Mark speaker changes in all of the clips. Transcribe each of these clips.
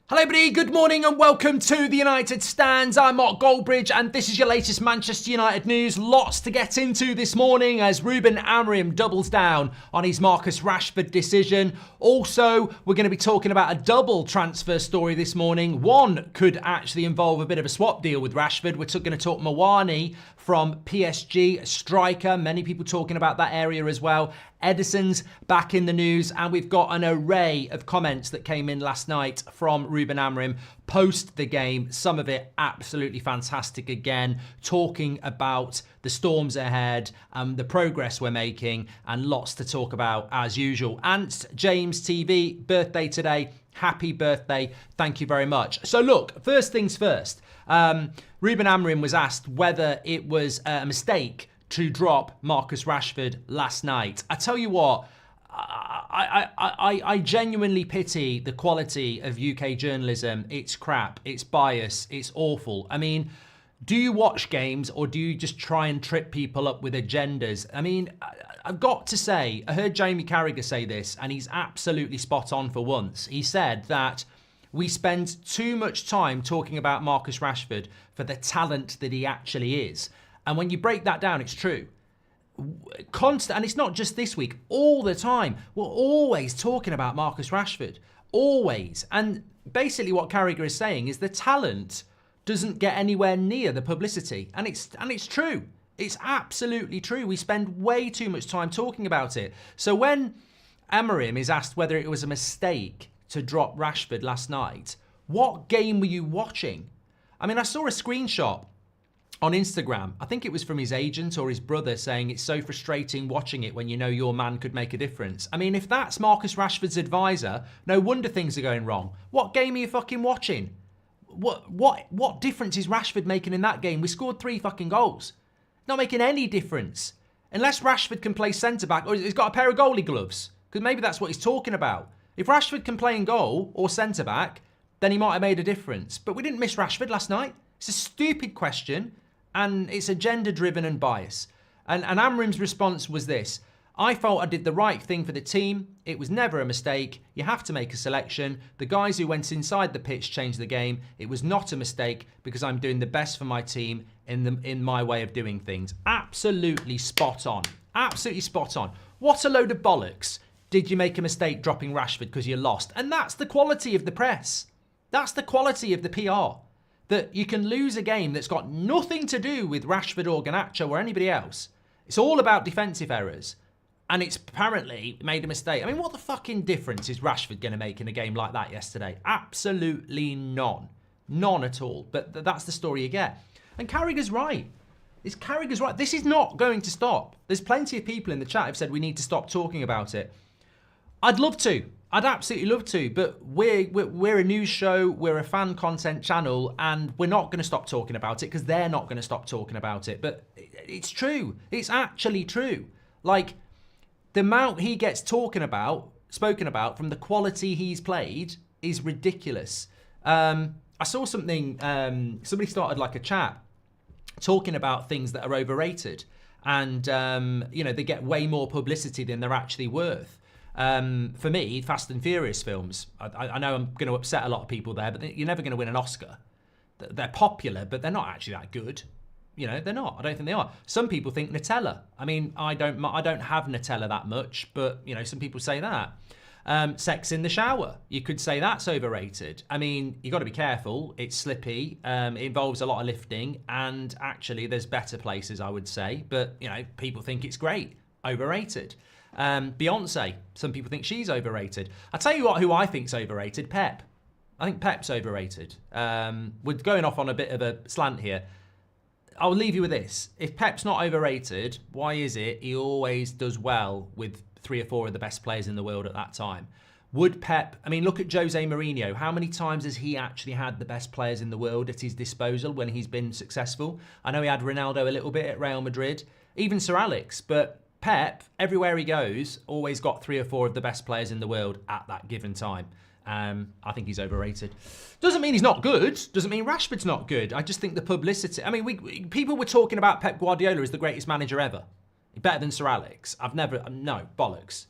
Speaker 1: Hello everybody, good morning and welcome to the United Stands. I'm Mark Goldbridge and this is your latest Manchester United news. Lots to get into this morning as Ruben Amorim doubles down on his Marcus Rashford decision. Also, we're going to be talking about a double transfer story this morning. One could actually involve a bit of a swap deal with Rashford. We're going to talk Muani from PSG, a striker. Many people talking about that area as well. Ederson's back in the news, and we've got an array of comments that came in last night from Ruben Amorim post the game. Some of it absolutely fantastic again, talking about the storms ahead, the progress we're making, and lots to talk about as usual. And James TV, birthday today. Happy birthday. Thank you very much. So look, first things first. Ruben Amorim was asked whether it was a mistake to drop Marcus Rashford last night. I tell you what, I genuinely pity the quality of UK journalism. It's crap, it's bias, it's awful. I mean, do you watch games or do you just try and trip people up with agendas? I mean, I've got to say, I heard Jamie Carragher say this and he's absolutely spot on for once. He said that we spend too much time talking about Marcus Rashford for the talent that he actually is. And when you break that down, it's true. Constant, and it's not just this week, all the time. We're always talking about Marcus Rashford. Always. And basically what Carragher is saying is the talent doesn't get anywhere near the publicity. And it's true. It's absolutely true. We spend way too much time talking about it. So when Amorim is asked whether it was a mistake to drop Rashford last night, what game were you watching? I mean, I saw a screenshot on Instagram, I think it was from his agent or his brother, saying it's so frustrating watching it when you know your man could make a difference. I mean, if that's Marcus Rashford's advisor, no wonder things are going wrong. What game are you fucking watching? What difference is Rashford making in that game? We scored 3 fucking goals. Not making any difference. Unless Rashford can play centre-back, or he's got a pair of goalie gloves. Because maybe that's what he's talking about. If Rashford can play in goal or centre-back, then he might have made a difference. But we didn't miss Rashford last night. It's a stupid question. And it's agenda-driven and biased. And Amorim's response was this: I felt I did the right thing for the team. It was never a mistake. You have to make a selection. The guys who went inside the pitch changed the game. It was not a mistake because I'm doing the best for my team in my way of doing things. Absolutely spot on. Absolutely spot on. What a load of bollocks. Did you make a mistake dropping Rashford because you lost? And that's the quality of the press. That's the quality of the PR. That you can lose a game that's got nothing to do with Rashford or Garnacho or anybody else. It's all about defensive errors. And it's apparently made a mistake. I mean, what the fucking difference is Rashford going to make in a game like that yesterday? Absolutely none. None at all. But that's the story you get. And Carragher's right. Carragher's right. This is not going to stop. There's plenty of people in the chat who've said we need to stop talking about it. I'd love to. I'd absolutely love to, but we're a news show, we're a fan content channel, and we're not going to stop talking about it because they're not going to stop talking about it. But it's true. It's actually true. Like, the amount he gets spoken about from the quality he's played is ridiculous. I saw something, somebody started like a chat talking about things that are overrated. And, you know, they get way more publicity than they're actually worth. For me, Fast and Furious films, I know I'm going to upset a lot of people there, but you're never going to win an Oscar. They're popular, but they're not actually that good. You know, they're not. I don't think they are. Some people think Nutella. I mean, I don't have Nutella that much, but, you know, some people say that. Sex in the shower, you could say that's overrated. I mean, you got to be careful. It's slippy. It involves a lot of lifting, and actually there's better places, I would say. But, you know, people think it's great. Overrated. Beyonce, some people think she's overrated. I'll tell you what, who I think's overrated, Pep. I think Pep's overrated. We're going off on a bit of a slant here. I'll leave you with this. If Pep's not overrated, why is it he always does well with 3 or 4 of the best players in the world at that time? Would Pep, I mean, look at Jose Mourinho. How many times has he actually had the best players in the world at his disposal when he's been successful? I know he had Ronaldo a little bit at Real Madrid, even Sir Alex, but Pep, everywhere he goes, always got 3 or 4 of the best players in the world at that given time. I think he's overrated. Doesn't mean he's not good. Doesn't mean Rashford's not good. I just think the publicity... I mean, people were talking about Pep Guardiola as the greatest manager ever. Better than Sir Alex. No, bollocks.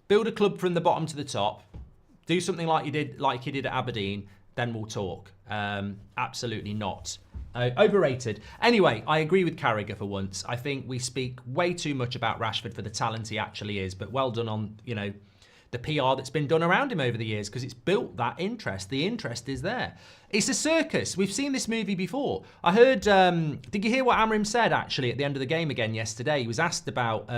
Speaker 1: Build a club from the bottom to the top. Do something like you did at Aberdeen. then we'll talk. Absolutely not. Overrated. Anyway, I agree with Carragher for once. I think we speak way too much about Rashford for the talent he actually is, but well done on, the PR that's been done around him over the years, because it's built that interest. The interest is there. It's a circus. We've seen this movie before. I heard, did you hear what Amorim said actually at the end of the game again yesterday? He was asked about,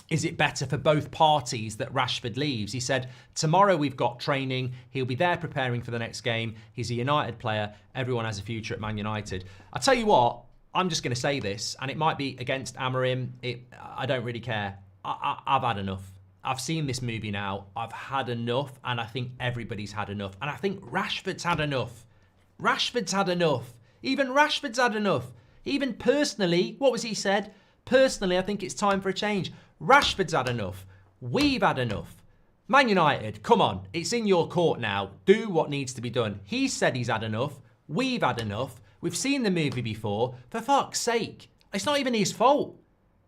Speaker 1: is it better for both parties that Rashford leaves? He said, tomorrow we've got training. He'll be there preparing for the next game. He's a United player. Everyone has a future at Man United. I'll tell you what, I'm just going to say this, and it might be against Amorim. I don't really care. I've had enough. I've seen this movie now. I've had enough, and I think everybody's had enough. And I think Rashford's had enough. Rashford's had enough. Even Rashford's had enough. Even personally, what was he said? Personally, I think it's time for a change. Rashford's had enough. We've had enough. Man United, come on. It's in your court now. Do what needs to be done. He said he's had enough. We've had enough. We've seen the movie before. For fuck's sake. It's not even his fault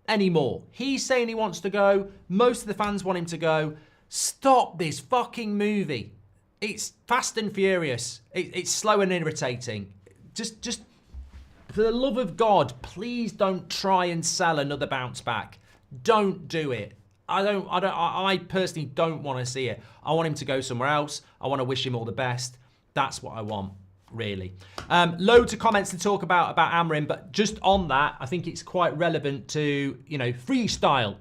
Speaker 1: anymore. He's saying he wants to go. Most of the fans want him to go. Stop this fucking movie. It's fast and furious. It's slow and irritating. Just for the love of God, please don't try and sell another bounce back. Don't do it. I personally don't want to see it. I want him to go somewhere else. I want to wish him all the best. That's what I want, really. Loads of comments to talk about Amorim, but just on that, I think it's quite relevant to, freestyle.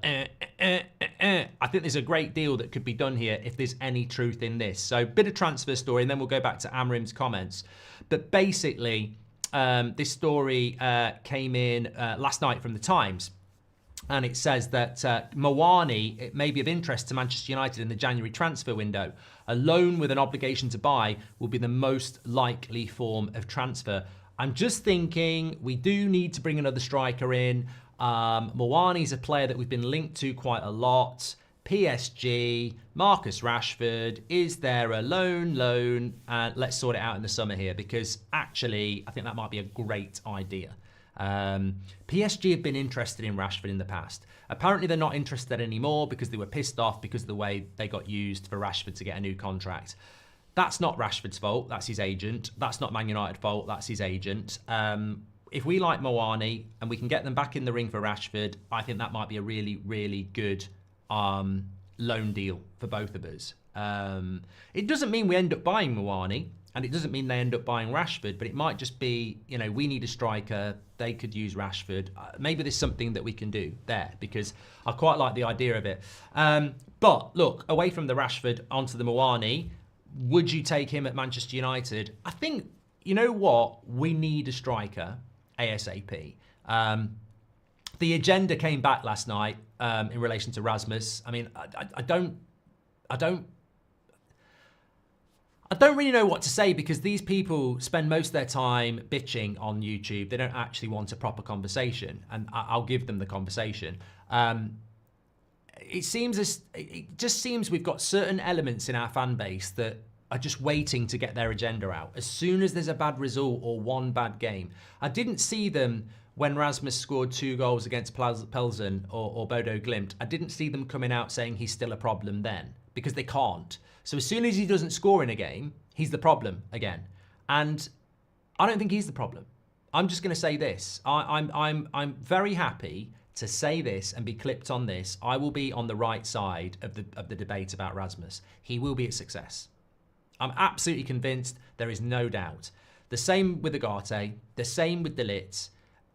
Speaker 1: I think there's a great deal that could be done here if there's any truth in this. So, bit of transfer story, and then we'll go back to Amorim's comments. But basically, this story came in last night from the Times. And it says that Muani, it may be of interest to Manchester United in the January transfer window. A loan with an obligation to buy will be the most likely form of transfer. I'm just thinking we do need to bring another striker in. Muani's a player that we've been linked to quite a lot. PSG, Marcus Rashford, is there a loan? Let's sort it out in the summer here, because actually I think that might be a great idea. PSG have been interested in Rashford in the past. Apparently they're not interested anymore because they were pissed off because of the way they got used for Rashford to get a new contract. That's not Rashford's fault. That's his agent. That's not Man United's fault. That's his agent. If we like Muani and we can get them back in the ring for Rashford, I think that might be a really, really good loan deal for both of us. It doesn't mean we end up buying Muani. And it doesn't mean they end up buying Rashford, but it might just be, we need a striker. They could use Rashford. Maybe there's something that we can do there, because I quite like the idea of it. But look, away from the Rashford onto the Muani, would you take him at Manchester United? I think, you know what? We need a striker ASAP. The agenda came back last night in relation to Rasmus. I mean, I don't really know what to say, because these people spend most of their time bitching on YouTube. They don't actually want a proper conversation, and I'll give them the conversation. It just seems we've got certain elements in our fan base that are just waiting to get their agenda out. As soon as there's a bad result or one bad game. I didn't see them when Rasmus scored 2 goals against Pelzen or Bodo Glimt. I didn't see them coming out saying he's still a problem then, because they can't. So as soon as he doesn't score in a game, he's the problem again. And I don't think he's the problem. I'm just going to say this. I'm very happy to say this and be clipped on this. I will be on the right side of the debate about Rasmus. He will be a success. I'm absolutely convinced. There is no doubt. The same with Ugarte. The same with De Ligt.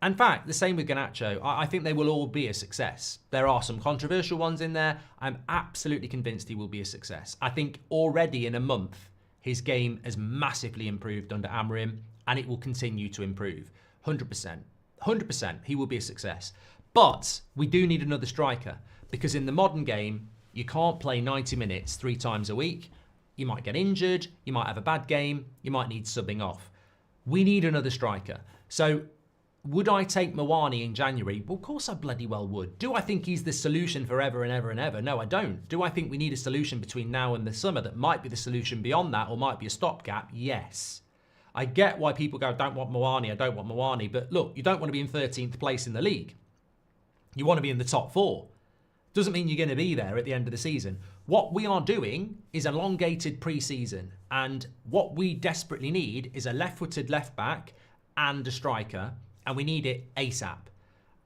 Speaker 1: In fact, the same with Garnacho. I think they will all be a success. There are some controversial ones in there. I'm absolutely convinced he will be a success. I think already in a month, his game has massively improved under Amorim, and it will continue to improve. 100%. 100%. He will be a success. But we do need another striker, because in the modern game, you can't play 90 minutes 3 times a week. You might get injured. You might have a bad game. You might need subbing off. We need another striker. So, would I take Muani in January? Well, of course I bloody well would. Do I think he's the solution forever and ever and ever? No, I don't. Do I think we need a solution between now and the summer that might be the solution beyond that, or might be a stopgap? Yes. I get why people go, I don't want Muani, I don't want Muani. But look, you don't want to be in 13th place in the league. You want to be in the top 4. Doesn't mean you're going to be there at the end of the season. What we are doing is elongated pre-season. And what we desperately need is a left-footed left-back and a striker. And we need it ASAP.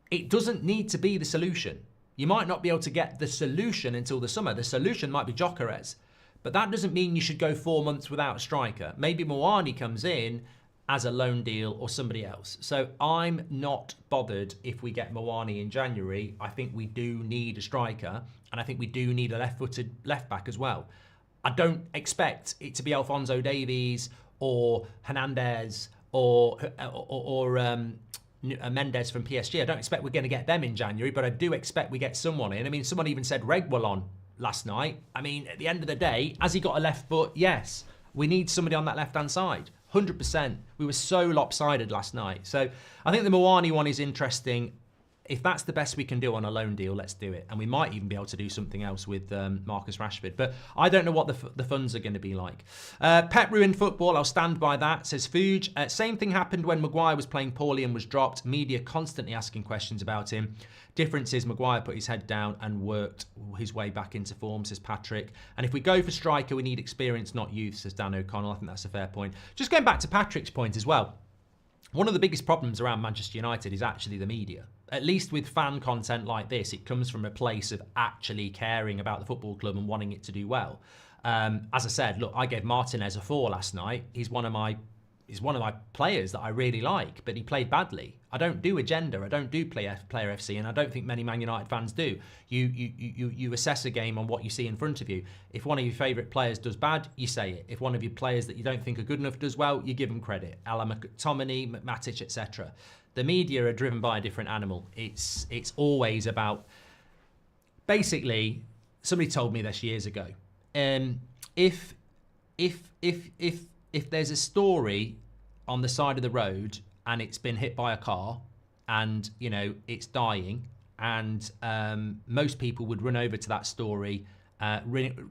Speaker 1: It doesn't need to be the solution. You might not be able to get the solution until the summer. The solution might be Gyökeres. But that doesn't mean you should go 4 months without a striker. Maybe Muani comes in as a loan deal or somebody else. So I'm not bothered if we get Muani in January. I think we do need a striker, and I think we do need a left-footed left-back as well. I don't expect it to be Alphonso Davies or Hernandez or Mendes from PSG. I don't expect we're going to get them in January, but I do expect we get someone in. I mean, someone even said Reguilon last night. I mean, at the end of the day, has he got a left foot? Yes. We need somebody on that left-hand side. 100%. We were so lopsided last night. So I think the Muani one is interesting. If that's the best we can do on a loan deal, let's do it. And we might even be able to do something else with Marcus Rashford. But I don't know what the funds are going to be like. Pep ruined football. I'll stand by that, says Fuge. Same thing happened when Maguire was playing poorly and was dropped. Media constantly asking questions about him. Difference is Maguire put his head down and worked his way back into form, says Patrick. And if we go for striker, we need experience, not youth, says Dan O'Connell. I think that's a fair point. Just going back to Patrick's point as well. One of the biggest problems around Manchester United is actually the media. At least with fan content like this, it comes from a place of actually caring about the football club and wanting it to do well. As I said, look, I gave Martinez a 4 last night. He's one of my players that I really like, but he played badly. I don't do agenda. I don't do player FC, and I don't think many Man United fans do. You assess a game on what you see in front of you. If one of your favourite players does bad, you say it. If one of your players that you don't think are good enough does well, you give them credit. A la McTominay, Matic, etc. The media are driven by a different animal. It's always about. Basically, somebody told me this years ago. If there's a story on the side of the road and it's been hit by a car and, you know, it's dying, and most people would run over to that story,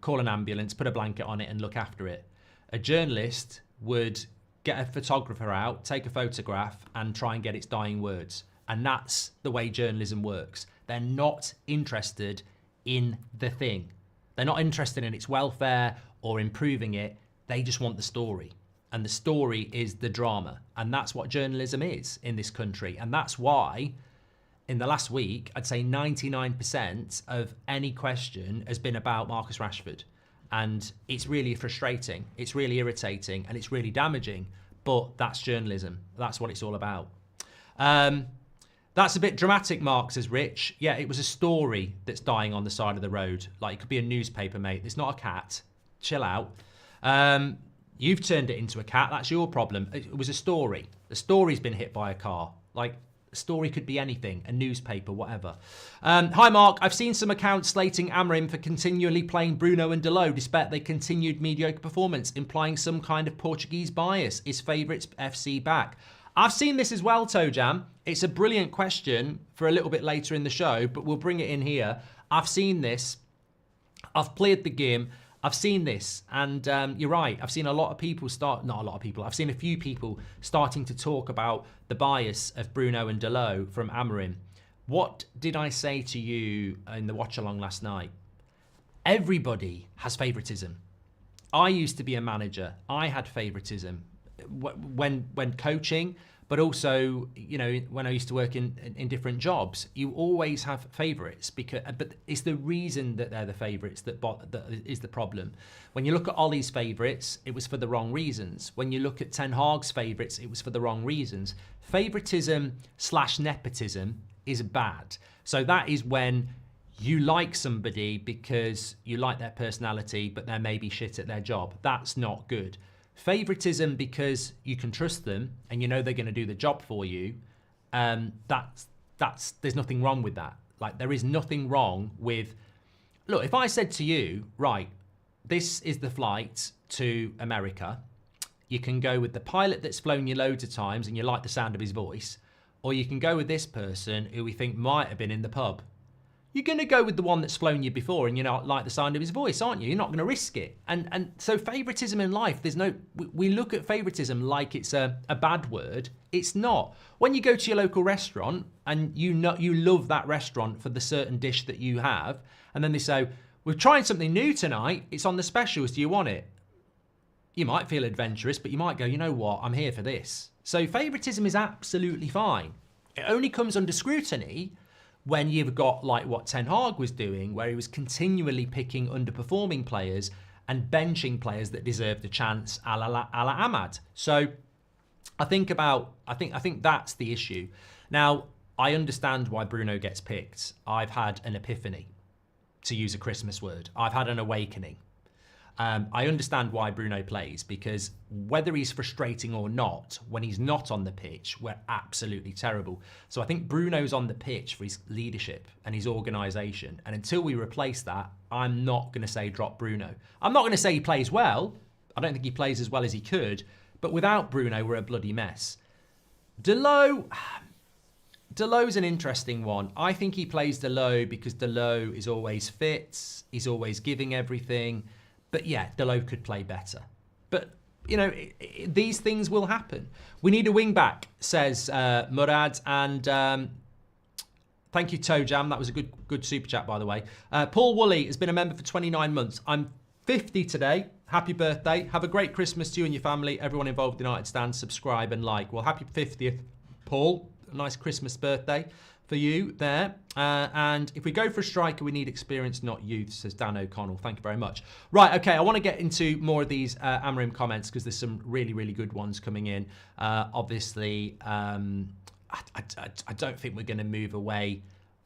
Speaker 1: call an ambulance, put a blanket on it and look after it. A journalist would get a photographer out, take a photograph and try and get its dying words. And that's the way journalism works. They're not interested in the thing. They're not interested in its welfare or improving it. They just want the story. And the story is the drama. And that's what journalism is in this country. And that's why, in the last week, I'd say 99% of any question has been about Marcus Rashford. And it's really frustrating. It's really irritating. And it's really damaging. But that's journalism. That's what it's all about. That's a bit dramatic, Mark, says Rich. Yeah, it was a story that's dying on the side of the road. Like, it could be a newspaper, mate. It's not a cat. Chill out. You've turned it into a cat. That's your problem. It was a story. The story's been hit by a car. Like, a story could be anything, a newspaper, whatever. Hi, Mark. I've seen some accounts slating Amorim for continually playing Bruno and Dalot despite their continued mediocre performance, implying some kind of Portuguese bias. Is favourites FC back? I've seen this as well, Tojam. It's a brilliant question for a little bit later in the show, but we'll bring it in here. I've seen this. I've played the game. I've seen this, and you're right. I've seen a lot of people I've seen a few people starting to talk about the bias of Bruno and Dalot from Amorim. What did I say to you in the watch-along last night? Everybody has favouritism. I used to be a manager. I had favouritism when coaching, but also, you know, when I used to work in different jobs. You always have favourites, but it's the reason that they're the favourites that is the problem. When you look at Ollie's favourites, it was for the wrong reasons. When you look at Ten Hag's favourites, it was for the wrong reasons. Favouritism / nepotism is bad. So that is when you like somebody because you like their personality, but they're maybe shit at their job. That's not good. Favouritism because you can trust them and you know they're going to do the job for you. There's nothing wrong with that. Like, there is nothing wrong with. Look, if I said to you, right, this is the flight to America. You can go with the pilot that's flown you loads of times and you like the sound of his voice, or you can go with this person who we think might have been in the pub. you're going to go with the one that's flown you before and you not like the sound of his voice, aren't you? You're not going to risk it. And so favouritism in life, we look at favouritism like it's a bad word. It's not. When you go to your local restaurant and you love that restaurant for the certain dish that you have, and then they say, we're trying something new tonight, it's on the specials, do you want it? You might feel adventurous, but you might go, you know what, I'm here for this. So favouritism is absolutely fine. It only comes under scrutiny when you've got like what Ten Hag was doing, where he was continually picking underperforming players and benching players that deserved a chance, a la Ahmad. So I think that's the issue. Now, I understand why Bruno gets picked. I've had an epiphany, to use a Christmas word. I've had an awakening. I understand why Bruno plays, because whether he's frustrating or not, when he's not on the pitch, we're absolutely terrible. So I think Bruno's on the pitch for his leadership and his organisation. And until we replace that, I'm not going to say drop Bruno. I'm not going to say he plays well. I don't think he plays as well as he could. But without Bruno, we're a bloody mess. Dalot... Dalot's an interesting one. I think he plays Dalot because Dalot is always fit. He's always giving everything. But yeah, Dalot could play better. But, you know, these things will happen. We need a wing back, says Murad. And thank you, Toe Jam. That was a good super chat, by the way. Paul Woolley has been a member for 29 months. I'm 50 today. Happy birthday. Have a great Christmas to you and your family. Everyone involved in United Stand, subscribe and like. Well, happy 50th, Paul. A nice Christmas birthday for you there. And if we go for a striker, we need experience, not youth, says Dan O'Connell. Thank you very much. Right, okay, I want to get into more of these Amorim comments because there's some really, really good ones coming in. Obviously, I don't think we're going to move away.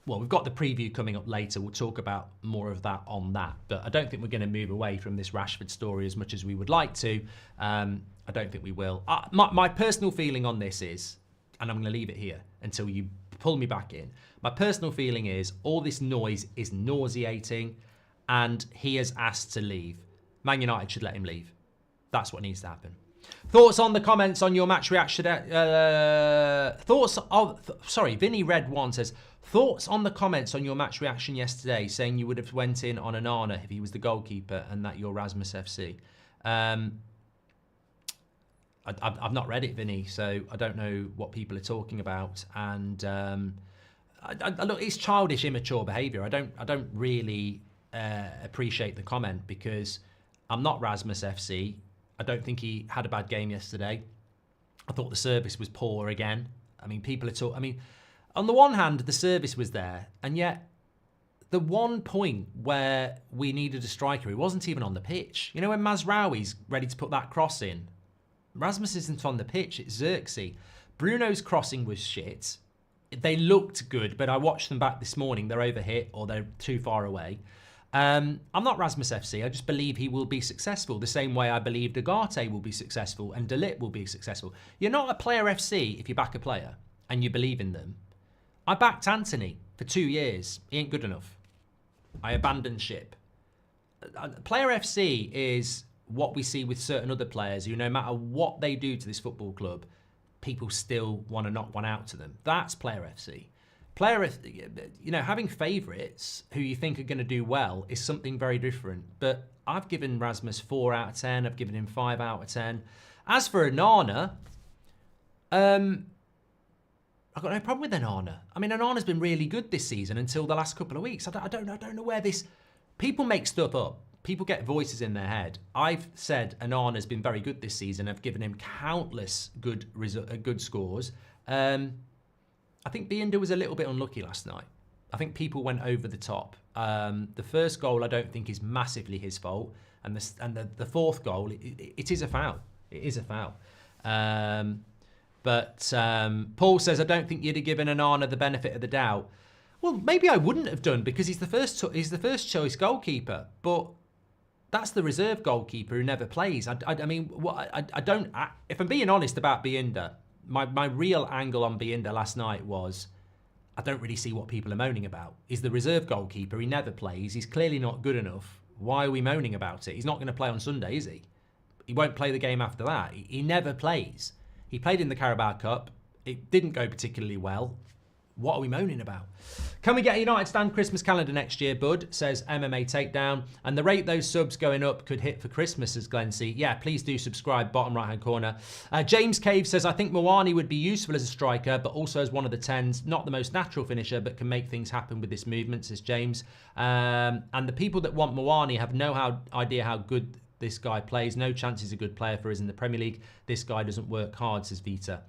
Speaker 1: Well, we've got the preview coming up later. We'll talk about more of that on that. But I don't think we're going to move away from this Rashford story as much as we would like to. I don't think we will. My personal feeling on this is, and I'm going to leave it here until you pull me back in. My personal feeling is all this noise is nauseating and he has asked to leave. Man United should let him leave. That's what needs to happen. Thoughts on the comments on your match reaction? Vinny Red One says, thoughts on the comments on your match reaction yesterday saying you would have went in on Onana if he was the goalkeeper and that you're Rasmus FC. I've not read it, Vinny, so I don't know what people are talking about. And look, it's childish, immature behaviour. I don't really appreciate the comment because I'm not Rasmus FC. I don't think he had a bad game yesterday. I thought the service was poor again. I mean, people are talking. I mean, on the one hand, the service was there, and yet the one point where we needed a striker, he wasn't even on the pitch. You know, when Mazraoui's ready to put that cross in, Rasmus isn't on the pitch, it's Xerxes. Bruno's crossing was shit. They looked good, but I watched them back this morning. They're overhit or they're too far away. I'm not Rasmus FC. I just believe he will be successful the same way I believe Ugarte will be successful and De Ligt will be successful. You're not a player FC if you back a player and you believe in them. I backed Anthony for 2 years. He ain't good enough. I abandoned ship. Player FC is what we see with certain other players who, no matter what they do to this football club, people still want to knock one out to them. That's Player FC. You know, having favourites who you think are going to do well is something very different. But I've given Rasmus 4 out of 10. I've given him 5 out of 10. As for Onana, I've got no problem with Onana. I mean, Onana's been really good this season until the last couple of weeks. I don't know where this... People make stuff up. People get voices in their head. I've said Onana's been very good this season. I've given him countless good scores. I think Binder was a little bit unlucky last night. I think people went over the top. The first goal I don't think is massively his fault. And the fourth goal, it is a foul. It is a foul. But Paul says, I don't think you'd have given Onana the benefit of the doubt. Well, maybe I wouldn't have done because he's the first choice goalkeeper. But that's the reserve goalkeeper who never plays. I mean, if I'm being honest about Binder, my real angle on Binder last night was, I don't really see what people are moaning about. He's the reserve goalkeeper. He never plays. He's clearly not good enough. Why are we moaning about it? He's not going to play on Sunday, is he? He won't play the game after that. He never plays. He played in the Carabao Cup. It didn't go particularly well. What are we moaning about? Can we get a United stand Christmas calendar next year, bud? Says MMA Takedown. And the rate those subs going up could hit for Christmas, says Glenn C. Yeah, please do subscribe, bottom right-hand corner. James Cave says, I think Muani would be useful as a striker, but also as one of the 10s. Not the most natural finisher, but can make things happen with this movement, says James. And the people that want Muani have no idea how good this guy plays. No chance he's a good player for us in the Premier League. This guy doesn't work hard, says Vita.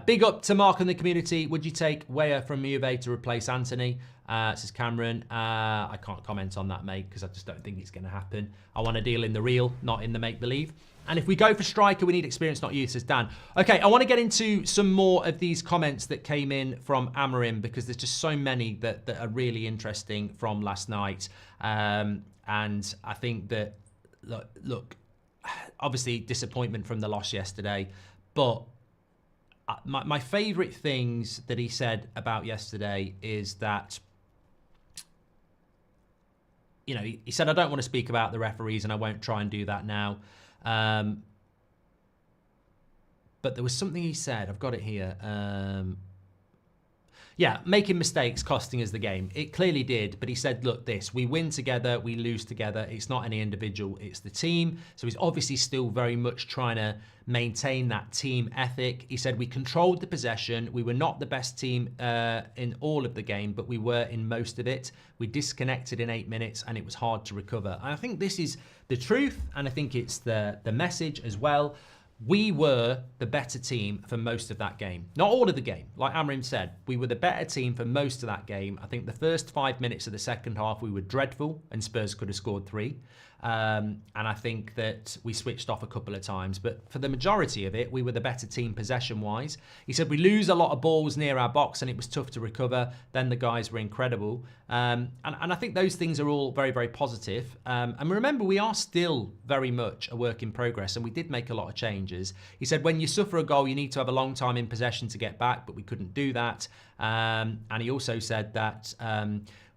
Speaker 1: Big up to Mark and the community. Would you take Weah from Juve to replace Anthony? Says Cameron. I can't comment on that, mate, because I just don't think it's going to happen. I want to deal in the real, not in the make-believe. And if we go for striker, we need experience, not youth, says Dan. Okay, I want to get into some more of these comments that came in from Amorim, because there's just so many that are really interesting from last night. And I think that, look, obviously disappointment from the loss yesterday, but my favourite things that he said about yesterday is that, you know, he said, I don't want to speak about the referees and I won't try and do that now. But there was something he said, I've got it here. Yeah, making mistakes costing us the game. It clearly did, but he said, look, we win together, we lose together. It's not any individual, it's the team. So he's obviously still very much trying to maintain that team ethic. He said, we controlled the possession. We were not the best team in all of the game, but we were in most of it. We disconnected in 8 minutes and it was hard to recover. And I think this is the truth, and I think it's the message as well. We were the better team for most of that game. Not all of the game. Like Amorim said, we were the better team for most of that game. I think the first 5 minutes of the second half, we were dreadful and Spurs could have scored 3. And I think that we switched off a couple of times. But for the majority of it, we were the better team possession-wise. He said we lose a lot of balls near our box and it was tough to recover. Then the guys were incredible. And I think those things are all very, very positive. And remember, we are still very much a work in progress and we did make a lot of changes. He said when you suffer a goal, you need to have a long time in possession to get back, but we couldn't do that. And he also said that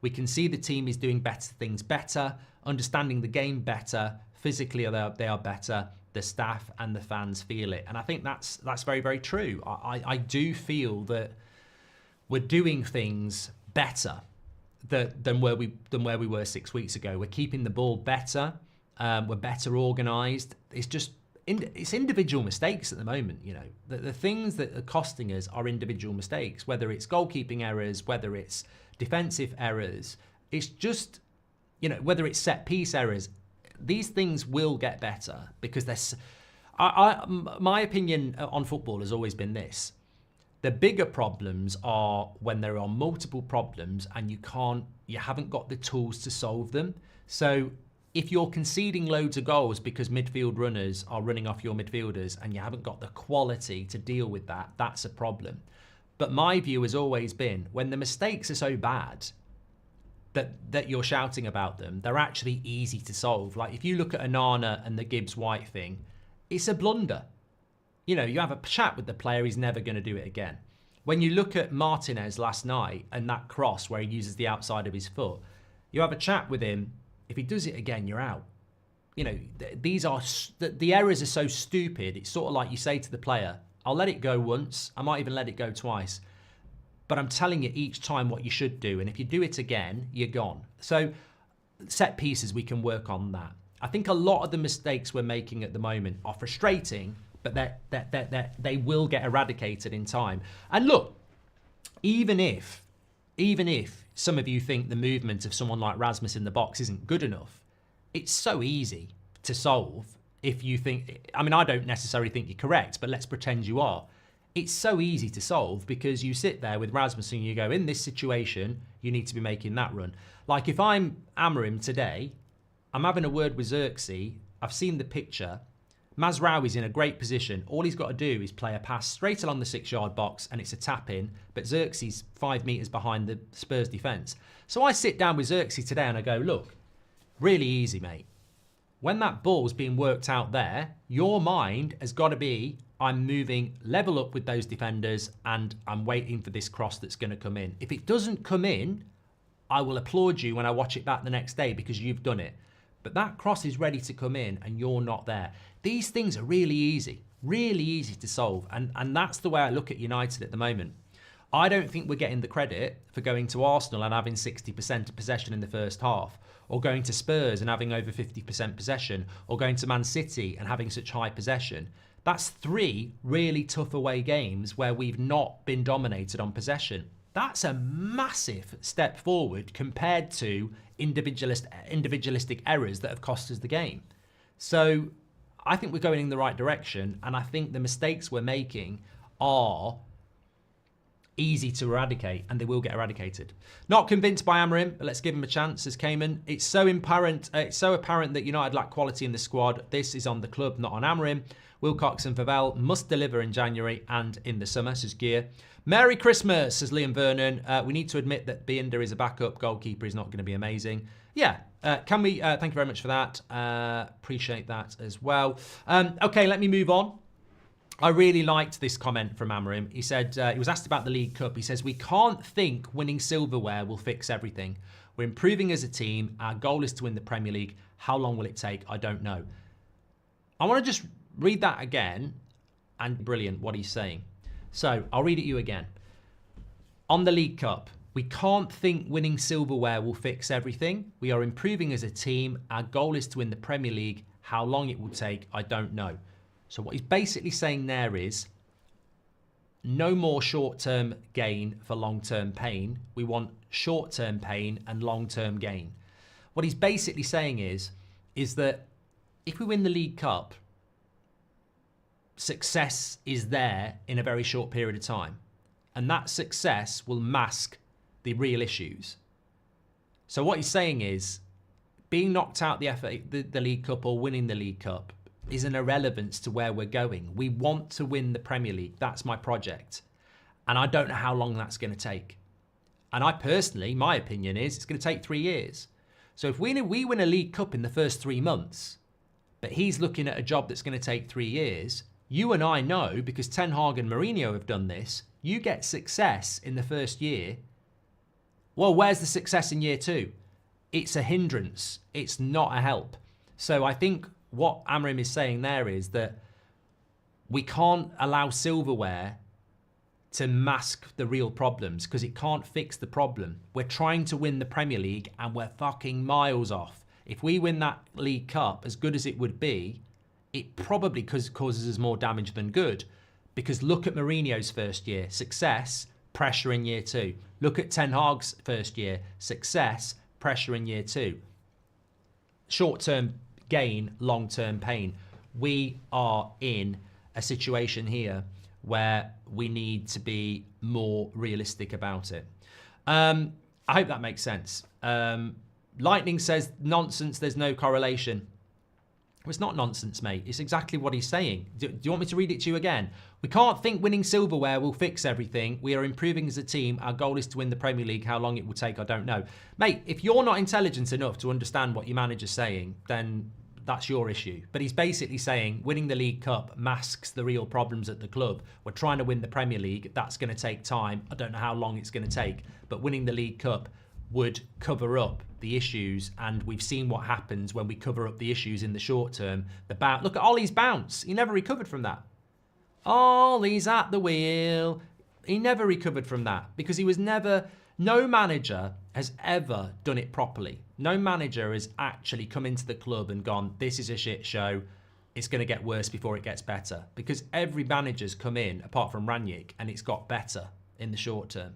Speaker 1: we can see the team is doing better things better, understanding the game better, physically they are better, the staff and the fans feel it. And I think that's very, very true. I do feel that we're doing things better than where we were 6 weeks ago. We're keeping the ball better, we're better organised. It's individual mistakes at the moment, you know. The things that are costing us are individual mistakes, whether it's goalkeeping errors, whether it's defensive errors. It's just, you know, whether it's set piece errors. These things will get better because my opinion on football has always been this. The bigger problems are when there are multiple problems and you haven't got the tools to solve them. So if you're conceding loads of goals because midfield runners are running off your midfielders and you haven't got the quality to deal with that, that's a problem. But my view has always been when the mistakes are so bad that you're shouting about them, they're actually easy to solve. Like if you look at Onana and the Gibbs-White thing, it's a blunder. You know, you have a chat with the player, he's never going to do it again. When you look at Martinez last night and that cross where he uses the outside of his foot, you have a chat with him. If he does it again, you're out. You know, the errors are so stupid. It's sort of like you say to the player, I'll let it go once. I might even let it go twice. But I'm telling you each time what you should do. And if you do it again, you're gone. So set pieces, we can work on that. I think a lot of the mistakes we're making at the moment are frustrating, but they will get eradicated in time. And look, even if some of you think the movement of someone like Rasmus in the box isn't good enough, it's so easy to solve if you think, I mean, I don't necessarily think you're correct, but let's pretend you are. It's so easy to solve because you sit there with Rasmus and you go, in this situation, you need to be making that run. Like if I'm Amorim today, I'm having a word with Xerxes, I've seen the picture, Mazraoui's in a great position. All he's got to do is play a pass straight along the 6-yard box and it's a tap in, but Xerxes 5 metres behind the Spurs defence. So I sit down with Xerxes today and I go, look, really easy, mate. When that ball's being worked out there, your mind has got to be, I'm moving level up with those defenders and I'm waiting for this cross that's going to come in. If it doesn't come in, I will applaud you when I watch it back the next day because you've done it. But that cross is ready to come in and you're not there. These things are really easy to solve. And that's the way I look at United at the moment. I don't think we're getting the credit for going to Arsenal and having 60% of possession in the first half, or going to Spurs and having over 50% possession, or going to Man City and having such high possession. That's 3 really tough away games where we've not been dominated on possession. That's a massive step forward compared to individualistic errors that have cost us the game. So I think we're going in the right direction, and I think the mistakes we're making are easy to eradicate, and they will get eradicated. Not convinced by Amorim, but let's give him a chance, says Cayman. It's so apparent that United lack quality in the squad. This is on the club, not on Amorim. Wilcox and Favell must deliver in January and in the summer, says Gear. Merry Christmas, says Liam Vernon. We need to admit that Binder is a backup goalkeeper. He's not going to be amazing. Yeah, can we? Thank you very much for that. Appreciate that as well. Okay, let me move on. I really liked this comment from Amorim. He said, he was asked about the League Cup. He says, we can't think winning silverware will fix everything. We're improving as a team. Our goal is to win the Premier League. How long will it take? I don't know. I want to just read that again, and brilliant what he's saying. So I'll read it you again. On the League Cup, we can't think winning silverware will fix everything. We are improving as a team. Our goal is to win the Premier League. How long it will take, I don't know. So what he's basically saying there is no more short-term gain for long-term pain. We want short-term pain and long-term gain. What he's basically saying is that if we win the League Cup, success is there in a very short period of time. And that success will mask the real issues. So what he's saying is being knocked out the League Cup or winning the League Cup is an irrelevance to where we're going. We want to win the Premier League. That's my project. And I don't know how long that's going to take. And I personally, my opinion is it's going to take 3 years. So if we win a League Cup in the first 3 months, but he's looking at a job that's going to take 3 years, you and I know, because Ten Hag and Mourinho have done this, you get success in the first year. Well, where's the success in year 2? It's a hindrance. It's not a help. So I think what Amorim is saying there is that we can't allow silverware to mask the real problems because it can't fix the problem. We're trying to win the Premier League and we're fucking miles off. If we win that League Cup, as good as it would be, it probably causes us more damage than good. Because look at Mourinho's first year, success, pressure in year 2. Look at Ten Hag's first year, success, pressure in year 2. Short-term gain, long-term pain. We are in a situation here where we need to be more realistic about it. I hope that makes sense. Lightning says, nonsense, there's no correlation. Well, it's not nonsense, mate. It's exactly what he's saying. Do you want me to read it to you again? We can't think winning silverware will fix everything. We are improving as a team. Our goal is to win the Premier League. How long it will take, I don't know. Mate, if you're not intelligent enough to understand what your manager's saying, then that's your issue. But he's basically saying winning the League Cup masks the real problems at the club. We're trying to win the Premier League. That's going to take time. I don't know how long it's going to take. But winning the League Cup would cover up the issues, and we've seen what happens when we cover up the issues in the short term. Look at Ollie's bounce. He never recovered from that. Ollie's at the wheel. He never recovered from that because he was never... No manager has ever done it properly. No manager has actually come into the club and gone, this is a shit show. It's going to get worse before it gets better. Because every manager's come in, apart from Ranić, and it's got better in the short term.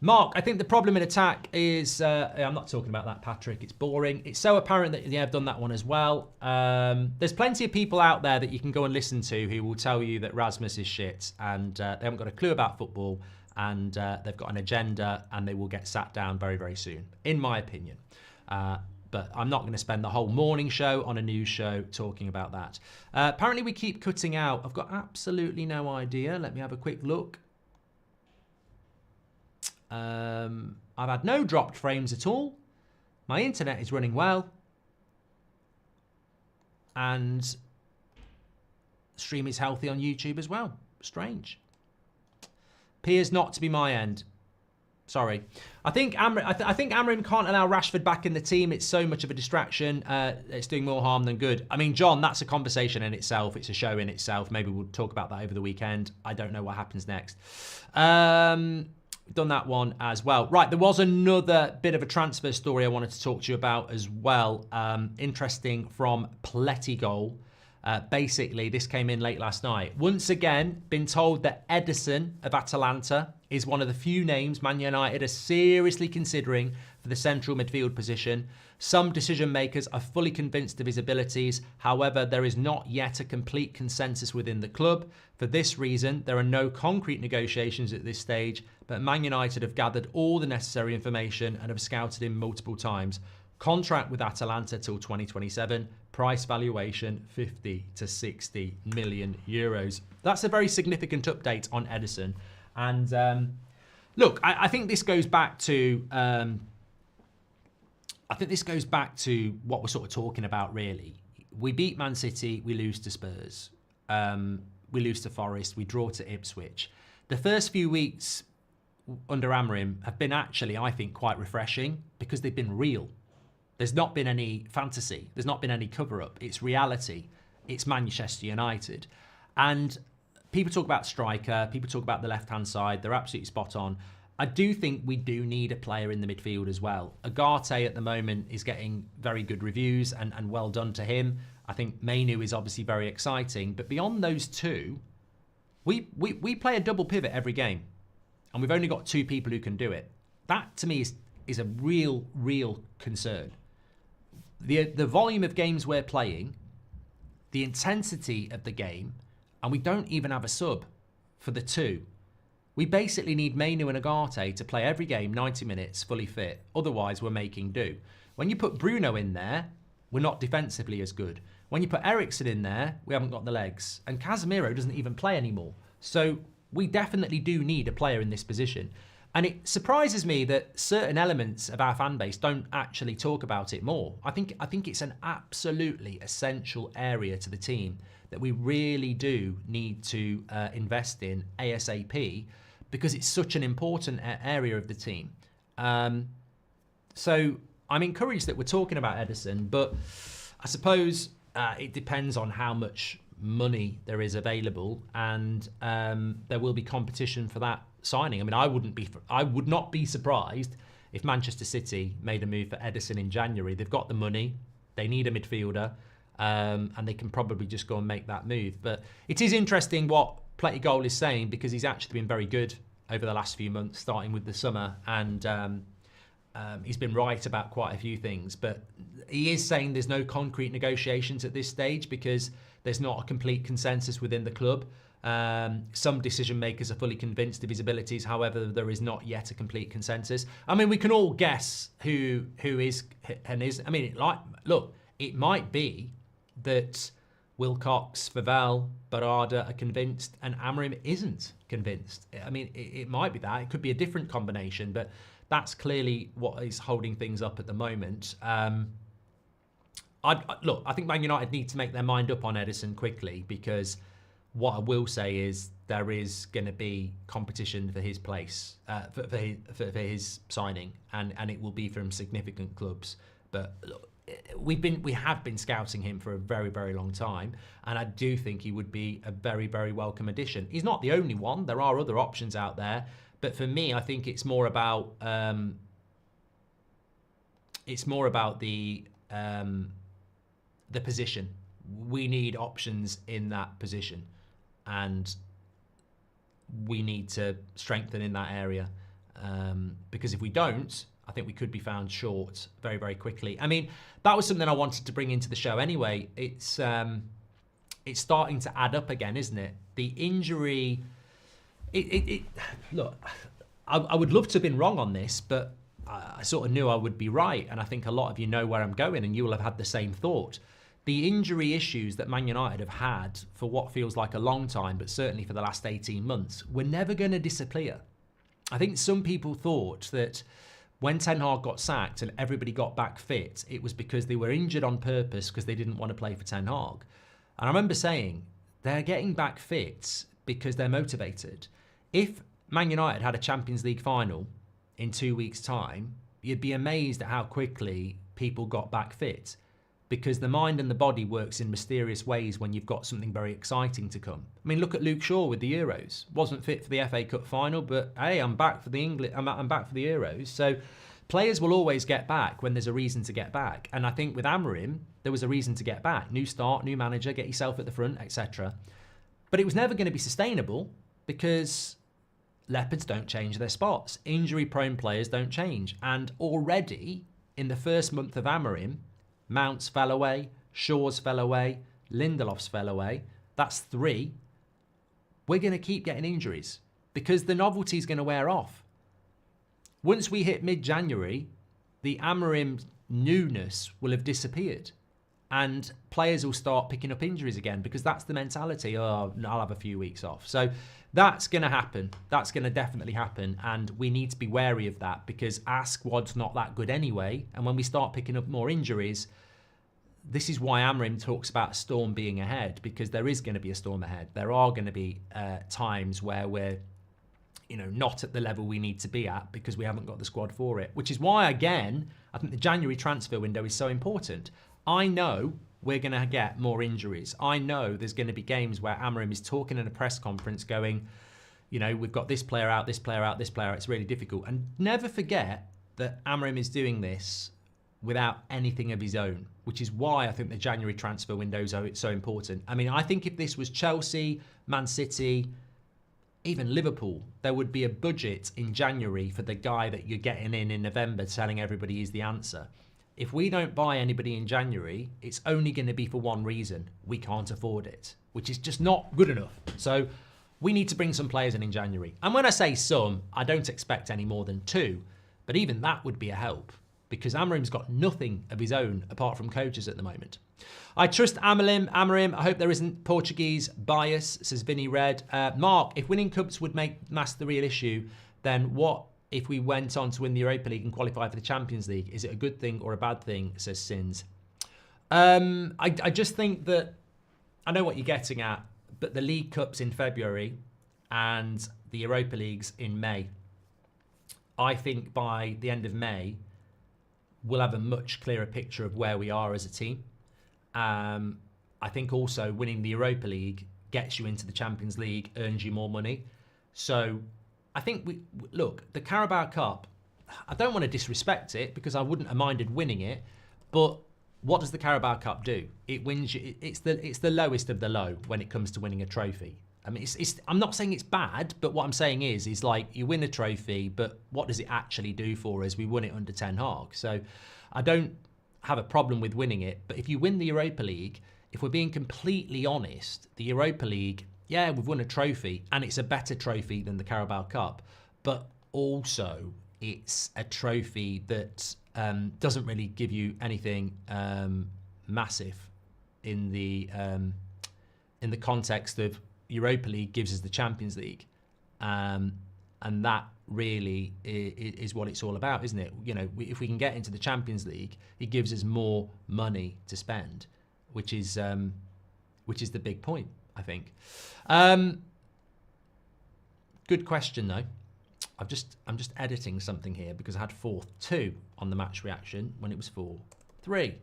Speaker 1: Mark, I think the problem in attack is... I'm not talking about that, Patrick. It's boring. It's so apparent that I've done that one as well. There's plenty of people out there that you can go and listen to who will tell you that Rasmus is shit and they haven't got a clue about football and they've got an agenda and they will get sat down very, very soon, in my opinion. But I'm not going to spend the whole morning show on a news show talking about that. Apparently, we keep cutting out. I've got absolutely no idea. Let me have a quick look. I've had no dropped frames at all. My internet is running well. And stream is healthy on YouTube as well. Strange. Appears not to be my end. Sorry. I think Amorim can't allow Rashford back in the team. It's so much of a distraction. It's doing more harm than good. I mean, John, that's a conversation in itself. It's a show in itself. Maybe we'll talk about that over the weekend. I don't know what happens next. Done that one as well. Right, there was another bit of a transfer story I wanted to talk to you about as well. Interesting from Plettigol. Basically, this came in late last night. Once again, been told that Ederson of Atalanta is one of the few names Man United are seriously considering for the central midfield position. Some decision makers are fully convinced of his abilities. However, there is not yet a complete consensus within the club. For this reason, there are no concrete negotiations at this stage, but Man United have gathered all the necessary information and have scouted him multiple times. Contract with Atalanta till 2027. Price valuation 50 to 60 million euros. That's a very significant update on Ederson. And look, I think this goes back to what we're sort of talking about, really. We beat Man City, we lose to Spurs, we lose to Forest, we draw to Ipswich. The first few weeks under Amorim have been actually, I think, quite refreshing because they've been real. There's not been any fantasy. There's not been any cover-up. It's reality. It's Manchester United. And people talk about striker. People talk about the left-hand side. They're absolutely spot on. I do think we do need a player in the midfield as well. Agate at the moment is getting very good reviews and well done to him. I think Mainu is obviously very exciting. But beyond those two, we play a double pivot every game. And we've only got two people who can do it. That, to me, is a real concern. The volume of games we're playing, the intensity of the game, and we don't even have a sub for the two. We basically need Mainu and Agate to play every game 90 minutes fully fit. Otherwise, we're making do. When you put Bruno in there, we're not defensively as good. When you put Ederson in there, we haven't got the legs. And Casemiro doesn't even play anymore. So we definitely do need a player in this position. And it surprises me that certain elements of our fan base don't actually talk about it more. I think it's an absolutely essential area to the team that we really do need to invest in ASAP because it's such an important area of the team. So I'm encouraged that we're talking about Ederson, but I suppose it depends on how much money there is available, and there will be competition for that signing. I mean, I would not be surprised if Manchester City made a move for Ederson in January. They've got the money, they need a midfielder, and they can probably just go and make that move. But it is interesting what Plettigol is saying because he's actually been very good over the last few months, starting with the summer, and he's been right about quite a few things. But he is saying there's no concrete negotiations at this stage because there's not a complete consensus within the club. Some decision makers are fully convinced of his abilities. However, there is not yet a complete consensus. I mean, we can all guess who is and is. I mean, look, it might be that Wilcox, Favel, Barada are convinced and Amorim isn't convinced. I mean, it might be that. It could be a different combination, but that's clearly what is holding things up at the moment. Look, I think Man United need to make their mind up on Ederson quickly because what I will say is there is going to be competition for his place, for his signing, and it will be from significant clubs. But look, we have been scouting him for a very, very long time, and I do think he would be a very, very welcome addition. He's not the only one. There are other options out there, but for me, I think it's more about the position. We need options in that position, and we need to strengthen in that area because if we don't, I think we could be found short very, very quickly. I mean, that was something I wanted to bring into the show anyway. It's starting to add up again, isn't it? The injury. Look, I would love to have been wrong on this, but I sort of knew I would be right, and I think a lot of you know where I'm going, and you will have had the same thought. The injury issues that Man United have had for what feels like a long time, but certainly for the last 18 months, were never going to disappear. I think some people thought that when Ten Hag got sacked and everybody got back fit, it was because they were injured on purpose because they didn't want to play for Ten Hag. And I remember saying, they're getting back fit because they're motivated. If Man United had a Champions League final in 2 weeks' time, you'd be amazed at how quickly people got back fit, because the mind and the body works in mysterious ways when you've got something very exciting to come. I mean, look at Luke Shaw with the Euros. Wasn't fit for the FA Cup final, but hey, I'm back for the I'm back for the Euros. So players will always get back when there's a reason to get back. And I think with Amorim, there was a reason to get back. New start, new manager, get yourself at the front, etc. But it was never going to be sustainable because Leopards don't change their spots. Injury-prone players don't change. And already, in the first month of Amorim, Mounts fell away, Shaw's fell away, Lindelof's fell away. That's 3. We're going to keep getting injuries because the novelty is going to wear off. Once we hit mid-January, the Amorim newness will have disappeared and players will start picking up injuries again because that's the mentality. Oh, I'll have a few weeks off. So that's going to happen. That's going to definitely happen. And we need to be wary of that because our squad's not that good anyway. And when we start picking up more injuries, this is why Amorim talks about a storm being ahead, because there is going to be a storm ahead. There are going to be times where we're not at the level we need to be at because we haven't got the squad for it, which is why, again, I think the January transfer window is so important. I know we're going to get more injuries. I know there's going to be games where Amorim is talking in a press conference going, we've got this player out, this player out, this player out. It's really difficult. And never forget that Amorim is doing this without anything of his own, which is why I think the January transfer window is so important. I mean, I think if this was Chelsea, Man City, even Liverpool, there would be a budget in January for the guy that you're getting in November telling everybody he's the answer. If we don't buy anybody in January, it's only going to be for one reason. We can't afford it, which is just not good enough. So we need to bring some players in January. And when I say some, I don't expect any more than 2. But even that would be a help because Amorim's got nothing of his own apart from coaches at the moment. I trust Amorim. I hope there isn't Portuguese bias, says Vinny Red. Mark, if winning cups would make mass the real issue, then what if we went on to win the Europa League and qualify for the Champions League? Is it a good thing or a bad thing, says Sins. I just think that, I know what you're getting at, but the League Cup's in February and the Europa League's in May. I think by the end of May, we'll have a much clearer picture of where we are as a team. I think also winning the Europa League gets you into the Champions League, earns you more money. So I think look, the Carabao Cup, I don't want to disrespect it because I wouldn't have minded winning it, but what does the Carabao Cup do? It wins you, it's the lowest of the low when it comes to winning a trophy. I mean, I'm not saying it's bad, but what I'm saying is like you win a trophy, but what does it actually do for us? We won it under Ten Hag. So I don't have a problem with winning it, but if you win the Europa League, if we're being completely honest, the Europa League, yeah, we've won a trophy and it's a better trophy than the Carabao Cup, but also it's a trophy that doesn't really give you anything massive in the context of Europa League gives us the Champions League, and that really is what it's all about, isn't it? If we can get into the Champions League, it gives us more money to spend, which is the big point, I think. Good question though. I'm just editing something here because I had 4-2 on the match reaction when it was 4-3.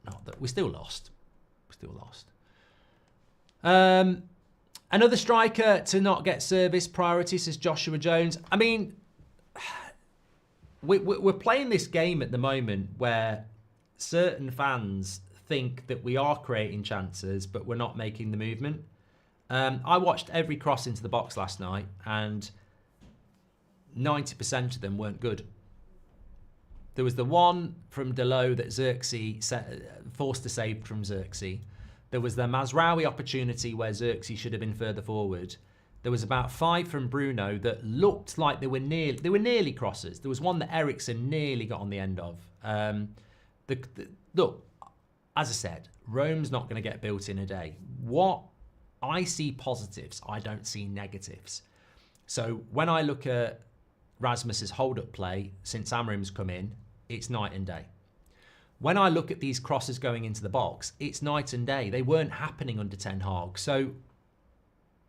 Speaker 1: No, we still lost. Another striker to not get service priority, says Joshua Jones. I mean, we're playing this game at the moment where certain fans think that we are creating chances, but we're not making the movement. I watched every cross into the box last night, and 90% of them weren't good. There was the one from Delo that Xerxes forced a save from Xerxes. There was the Mazraoui opportunity where Xerxes should have been further forward. There was about 5 from Bruno that looked like they were nearly crosses. There was one that Ericsson nearly got on the end of. Look, as I said, Rome's not going to get built in a day. What I see positives, I don't see negatives. So when I look at Rasmus's hold-up play since Amorim's come in, it's night and day. When I look at these crosses going into the box, it's night and day. They weren't happening under Ten Hag. So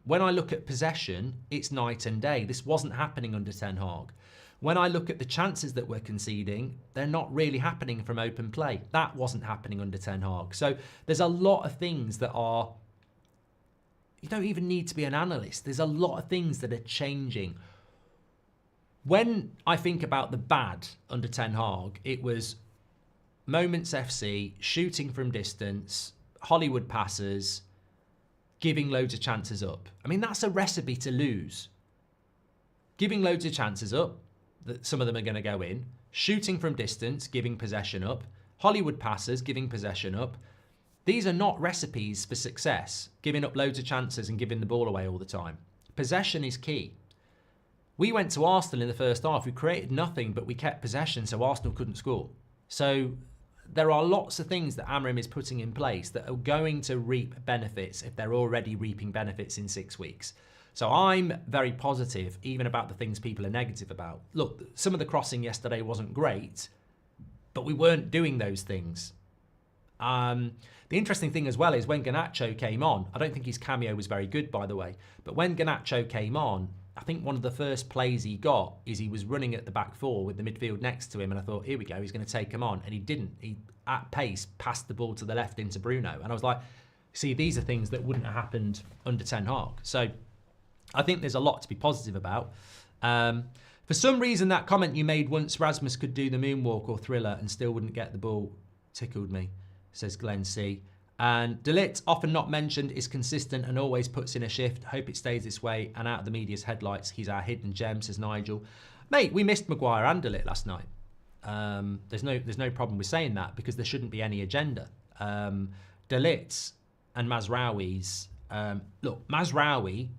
Speaker 1: When I look at possession, it's night and day. This wasn't happening under Ten Hag. When I look at the chances that we're conceding, they're not really happening from open play. That wasn't happening under Ten Hag. So there's a lot of things that are, you don't even need to be an analyst. There's a lot of things that are changing. When I think about the bad under Ten Hag, it was Moments FC, shooting from distance, Hollywood passes, giving loads of chances up. I mean, that's a recipe to lose. Giving loads of chances up, that some of them are going to go in. Shooting from distance, giving possession up. Hollywood passes, giving possession up. These are not recipes for success. Giving up loads of chances and giving the ball away all the time. Possession is key. We went to Arsenal in the first half. We created nothing, but we kept possession, so Arsenal couldn't score. So there are lots of things that Amorim is putting in place that are going to reap benefits if they're already reaping benefits in 6 weeks. So I'm very positive, even about the things people are negative about. Look, some of the crossing yesterday wasn't great, but we weren't doing those things. The interesting thing as well is when Garnacho came on, I don't think his cameo was very good, by the way, but when Garnacho came on, I think one of the first plays he got is he was running at the back four with the midfield next to him, and I thought, here we go, he's going to take him on, and he didn't. He, at pace, passed the ball to the left into Bruno, and I was like, see, these are things that wouldn't have happened under Ten Hag. So I think there's a lot to be positive about. For some reason, that comment you made once Rasmus could do the moonwalk or thriller and still wouldn't get the ball tickled me, says Glenn C. And De Ligt, often not mentioned, is consistent and always puts in a shift. Hope it stays this way and out of the media's headlights. He's our hidden gem, says Nigel. Mate, we missed Maguire and De Ligt last night. There's no problem with saying that because there shouldn't be any agenda. De Ligt's and Mazraoui's... look, Mazraoui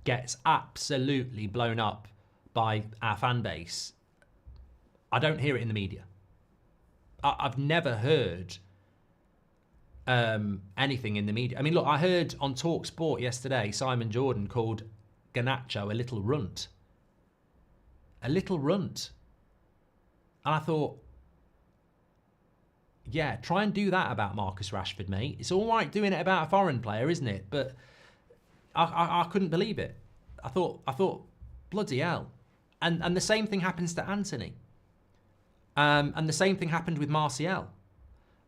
Speaker 1: gets absolutely blown up by our fan base. I don't hear it in the media. I've never heard anything in the media. I mean, look, I heard on Talk Sport yesterday, Simon Jordan called Garnacho a little runt. A little runt. And I thought, yeah, try and do that about Marcus Rashford, mate. It's all right doing it about a foreign player, isn't it? But I couldn't believe it. I thought, bloody hell. And the same thing happens to Anthony. And the same thing happened with Martial.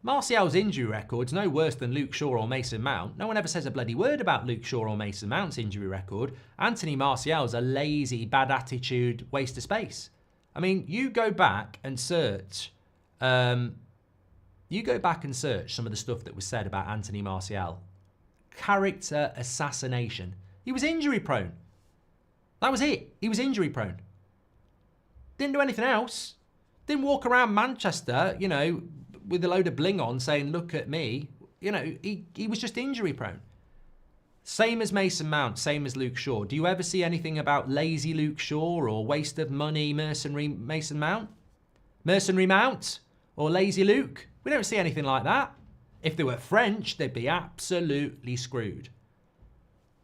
Speaker 1: Martial's injury record's no worse than Luke Shaw or Mason Mount. No one ever says a bloody word about Luke Shaw or Mason Mount's injury record. Anthony Martial's a lazy, bad attitude, waste of space. I mean, you go back and search. Some of the stuff that was said about Anthony Martial. Character assassination. He was injury prone. That was it. He was injury prone. Didn't do anything else. Didn't walk around Manchester, you know, with a load of bling on saying, look at me. You know, he was just injury prone. Same as Mason Mount, same as Luke Shaw. Do you ever see anything about lazy Luke Shaw or waste of money mercenary Mason Mount? Mercenary Mount? Or lazy Luke? We don't see anything like that. If they were French, they'd be absolutely screwed.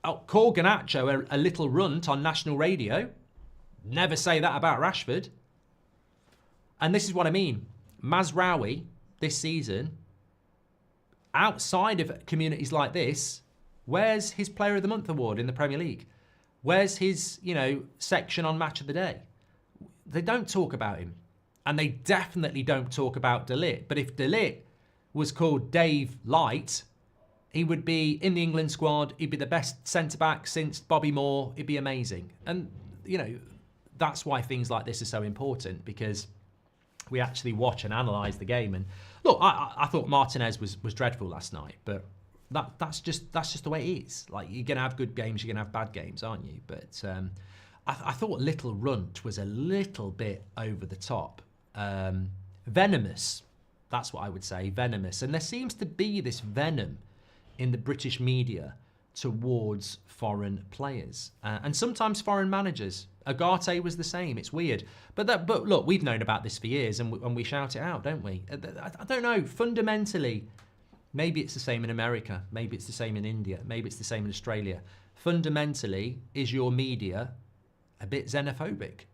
Speaker 1: Oh, call Garnacho a little runt on national radio. Never say that about Rashford. And this is what I mean. Mazraoui, this season, outside of communities like this, where's his Player of the Month award in the Premier League? Where's his, you know, section on Match of the Day? They don't talk about him. And they definitely don't talk about De Ligt. But if De Ligt was called Dave Light, he would be in the England squad. He'd be the best centre-back since Bobby Moore. It'd be amazing. And, you know, that's why things like this are so important, because we actually watch and analyse the game. And look, I thought Martinez was dreadful last night, but that's just the way it is. Like, you're going to have good games, you're going to have bad games, aren't you? But I thought Little Runt was a little bit over the top. Venomous. That's what I would say, venomous. And there seems to be this venom in the British media towards foreign players and sometimes foreign managers. Agate was the same. It's weird. But look, we've known about this for years and we shout it out, don't we? I don't know. Fundamentally, maybe it's the same in America. Maybe it's the same in India. Maybe it's the same in Australia. Fundamentally, is your media a bit xenophobic?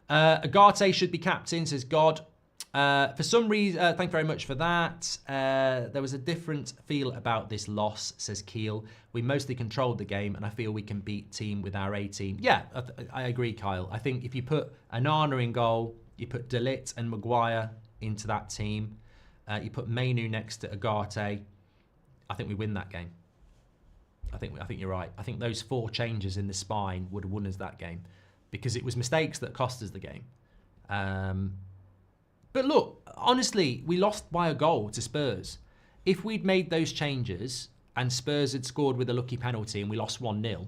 Speaker 1: Agate should be captain, says God. For some reason, thank you very much for that. There was a different feel about this loss, says Keel. We mostly controlled the game, and I feel we can beat team with our A team. Yeah, I agree, Kyle. I think if you put Anana in goal, you put De Ligt and Maguire into that team, you put Mainu next to Agate, I think we win that game. I think you're right. I think those 4 changes in the spine would have won us that game because it was mistakes that cost us the game. But look, honestly, we lost by a goal to Spurs. If we'd made those changes and Spurs had scored with a lucky penalty and we lost 1-0,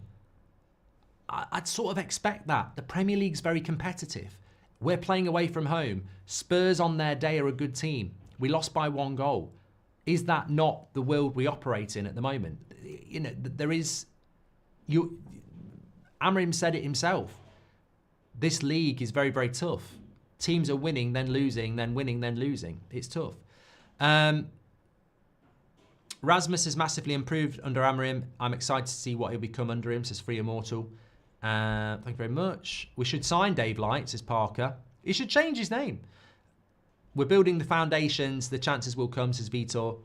Speaker 1: I'd sort of expect that. The Premier League's very competitive. We're playing away from home. Spurs on their day are a good team. We lost by 1 goal. Is that not the world we operate in at the moment? You know, there is... Amorim said it himself. This league is very, very tough. Teams are winning, then losing, then winning, then losing. It's tough. Rasmus has massively improved under Amorim. I'm excited to see what he'll become under him, says Free Immortal. Thank you very much. We should sign Dave Light, says Parker. He should change his name. We're building the foundations. The chances will come, says Vitor.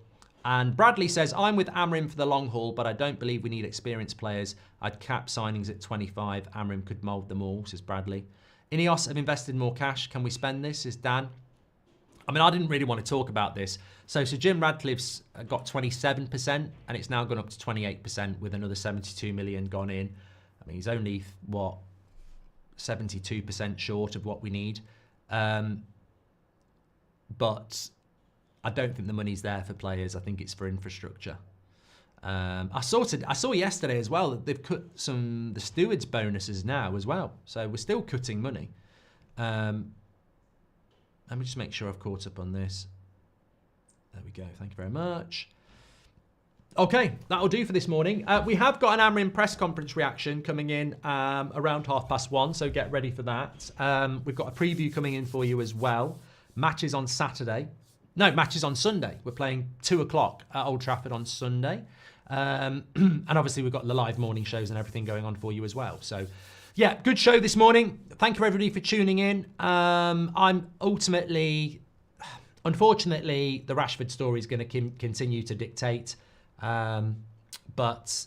Speaker 1: And Bradley says, I'm with Amorim for the long haul, but I don't believe we need experienced players. I'd cap signings at 25. Amorim could mould them all, says Bradley. Ineos have invested more cash. Can we spend this, says Dan. I mean, I didn't really want to talk about this. So Jim Radcliffe's got 27%, and it's now gone up to 28% with another 72 million gone in. I mean, he's only, 72% short of what we need. But I don't think the money's there for players. I think it's for infrastructure. I saw yesterday as well that they've cut the stewards' bonuses now as well. So we're still cutting money. Let me just make sure I've caught up on this. There we go. Thank you very much. Okay, that'll do for this morning. We have got an Amorim press conference reaction coming in around 1:30, so get ready for that. We've got a preview coming in for you as well. Matches on Saturday. No, matches on Sunday. We're playing 2 o'clock at Old Trafford on Sunday. And obviously we've got the live morning shows and everything going on for you as well. So yeah, good show this morning. Thank you everybody for tuning in. I'm ultimately, unfortunately, the Rashford story is going to continue to dictate. But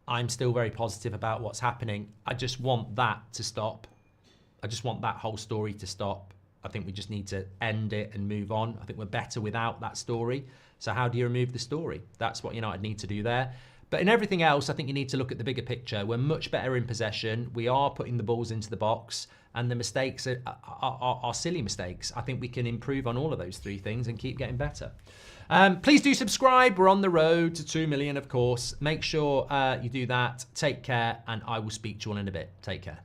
Speaker 1: I'm still very positive about what's happening. I just want that to stop. I just want that whole story to stop. I think we just need to end it and move on. I think we're better without that story. So how do you remove the story? That's what United need to do there. But in everything else, I think you need to look at the bigger picture. We're much better in possession. We are putting the balls into the box, and the mistakes are silly mistakes. I think we can improve on all of those 3 things and keep getting better. Please do subscribe. We're on the road to 2 million, of course. Make sure you do that. Take care, and I will speak to you all in a bit. Take care.